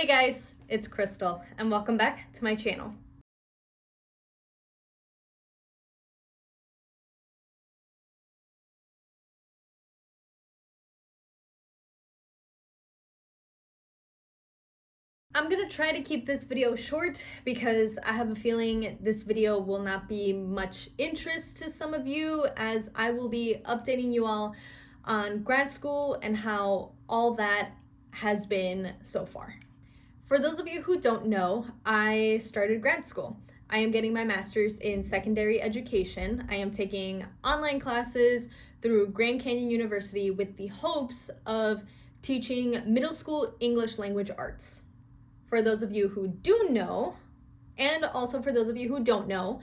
Hey guys, it's Crystal and welcome back to my channel. I'm gonna try to keep this video short because I have a feeling this video will not be much interest to some of you, as I will be updating you all on grad school and how all that has been so far. For those of you who don't know, I started grad school. I am getting my master's in secondary education. I am taking online classes through Grand Canyon University with the hopes of teaching middle school English language arts. For those of you who do know, and also for those of you who don't know,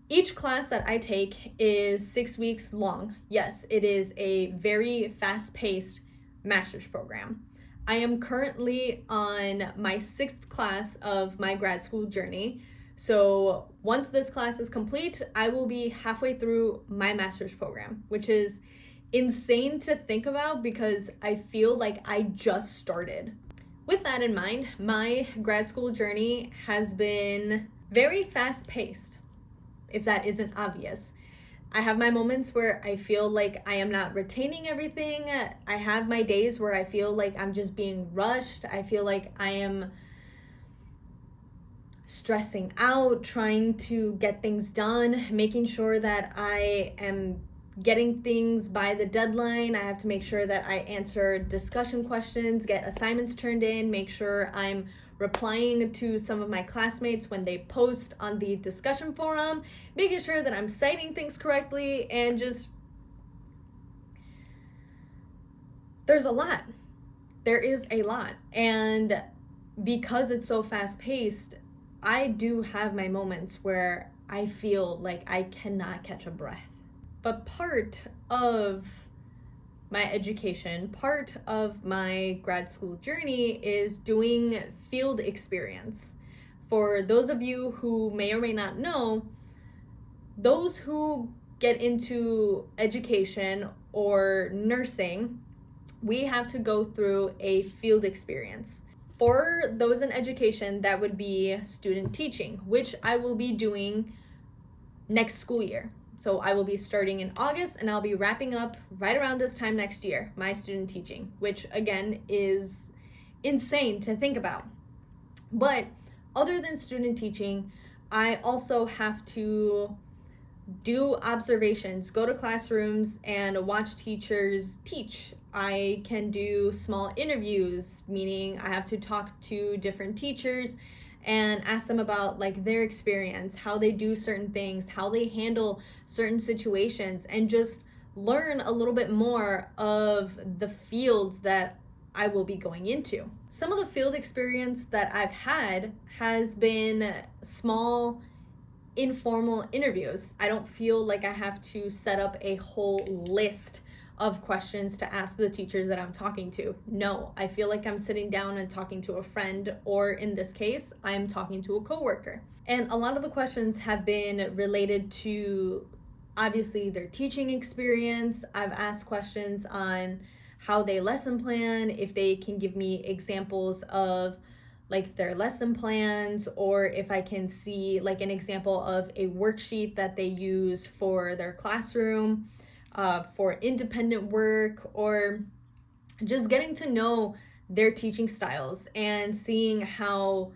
each class that I take is 6 weeks long. Yes, it is a very fast-paced master's program. I am currently on my 6th class of my grad school journey. So once this class is complete, I will be halfway through my master's program, which is insane to think about because I feel like I just started. With that in mind, my grad school journey has been very fast-paced, if that isn't obvious. I have my moments where I feel like I am not retaining everything. I have my days where I feel like I'm just being rushed. I feel like I am stressing out, trying to get things done, making sure that I am getting things by the deadline. I have to make sure that I answer discussion questions, get assignments turned in, make sure I'm replying to some of my classmates when they post on the discussion forum, making sure that I'm citing things correctly, and just, there's a lot. There is a lot. And because it's so fast-paced, I do have my moments where I feel like I cannot catch a breath. But part of my education, part of my grad school journey is doing field experience. For those of you who may or may not know, those who get into education or nursing, we have to go through a field experience. For those in education, that would be student teaching, which I will be doing next school year. So I will be starting in August and I'll be wrapping up right around this time next year, my student teaching, which again is insane to think about. But other than student teaching, I also have to do observations, go to classrooms and watch teachers teach. I can do small interviews, meaning I have to talk to different teachers and ask them about like their experience, how they do certain things, how they handle certain situations, and just learn a little bit more of the fields that I will be going into. Some of the field experience that I've had has been small, informal interviews. I don't feel like I have to set up a whole list of questions to ask the teachers that I'm talking to. No, I feel like I'm sitting down and talking to a friend, or in this case, I'm talking to a coworker. And a lot of the questions have been related to obviously their teaching experience. I've asked questions on how they lesson plan, if they can give me examples of like their lesson plans, or if I can see like an example of a worksheet that they use for their classroom, for independent work, or just getting to know their teaching styles and seeing how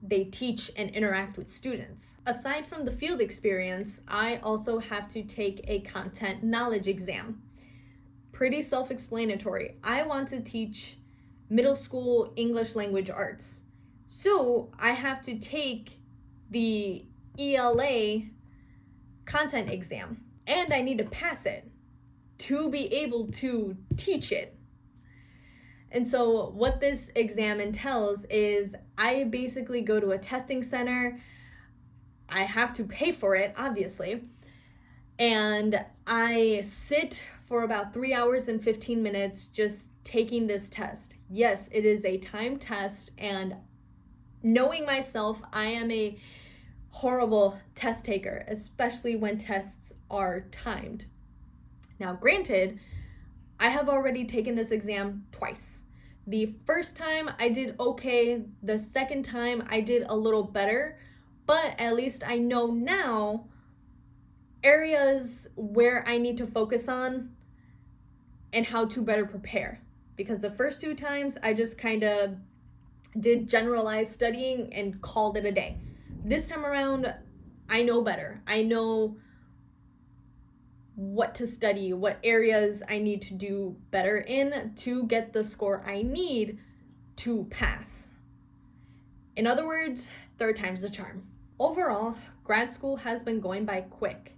they teach and interact with students. Aside from the field experience, I also have to take a content knowledge exam. Pretty self-explanatory. I want to teach middle school English language arts. So I have to take the ELA content exam, and I need to pass it to be able to teach it. And so what this exam entails is I basically go to a testing center. I have to pay for it, obviously. And I sit for about 3 hours and 15 minutes just taking this test. Yes, it is a timed test, and knowing myself, I am a horrible test taker, especially when tests are timed. Now, granted, I have already taken this exam twice. The first time I did okay, the second time I did a little better, but at least I know now areas where I need to focus on and how to better prepare. Because the first two times I just kind of did generalized studying and called it a day. This time around, I know better. I know what to study, what areas I need to do better in to get the score I need to pass. In other words, third time's the charm. Overall, grad school has been going by quick.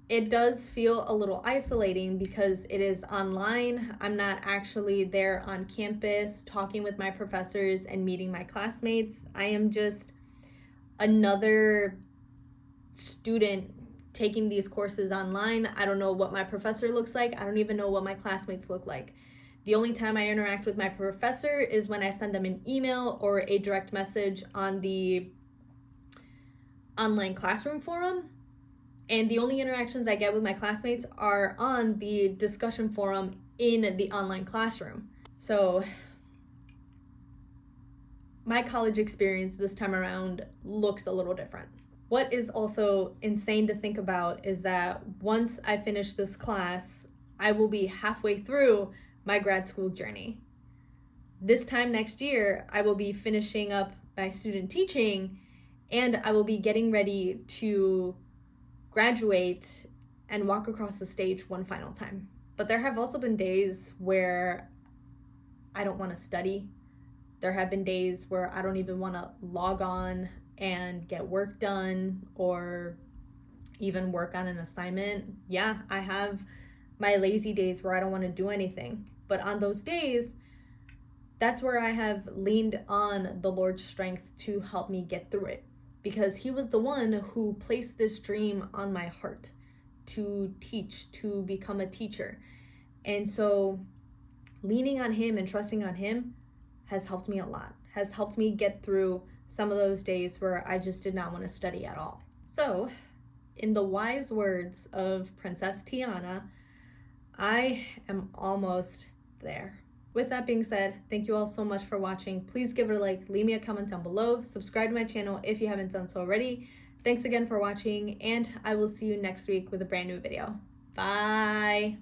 It does feel a little isolating because it is online. I'm not actually there on campus talking with my professors and meeting my classmates. I am just another student taking these courses online. I don't know what my professor looks like. I don't even know what my classmates look like. The only time I interact with my professor is when I send them an email or a direct message on the online classroom forum. And the only interactions I get with my classmates are on the discussion forum in the online classroom. So my college experience this time around looks a little different. What is also insane to think about is that once I finish this class, I will be halfway through my grad school journey. This time next year, I will be finishing up my student teaching, and I will be getting ready to graduate and walk across the stage one final time. But there have also been days where I don't want to study. There have been days where I don't even want to log on and get work done or even work on an assignment. Yeah, I have my lazy days where I don't want to do anything. But on those days, that's where I have leaned on the Lord's strength to help me get through it. Because He was the one who placed this dream on my heart to teach, to become a teacher. And so leaning on Him and trusting on Him has helped me a lot, has helped me get through some of those days where I just did not want to study at all. So, in the wise words of Princess Tiana, I am almost there. With that being said, thank you all so much for watching. Please give it a like, leave me a comment down below, subscribe to my channel if you haven't done so already. Thanks again for watching, and I will see you next week with a brand new video. Bye!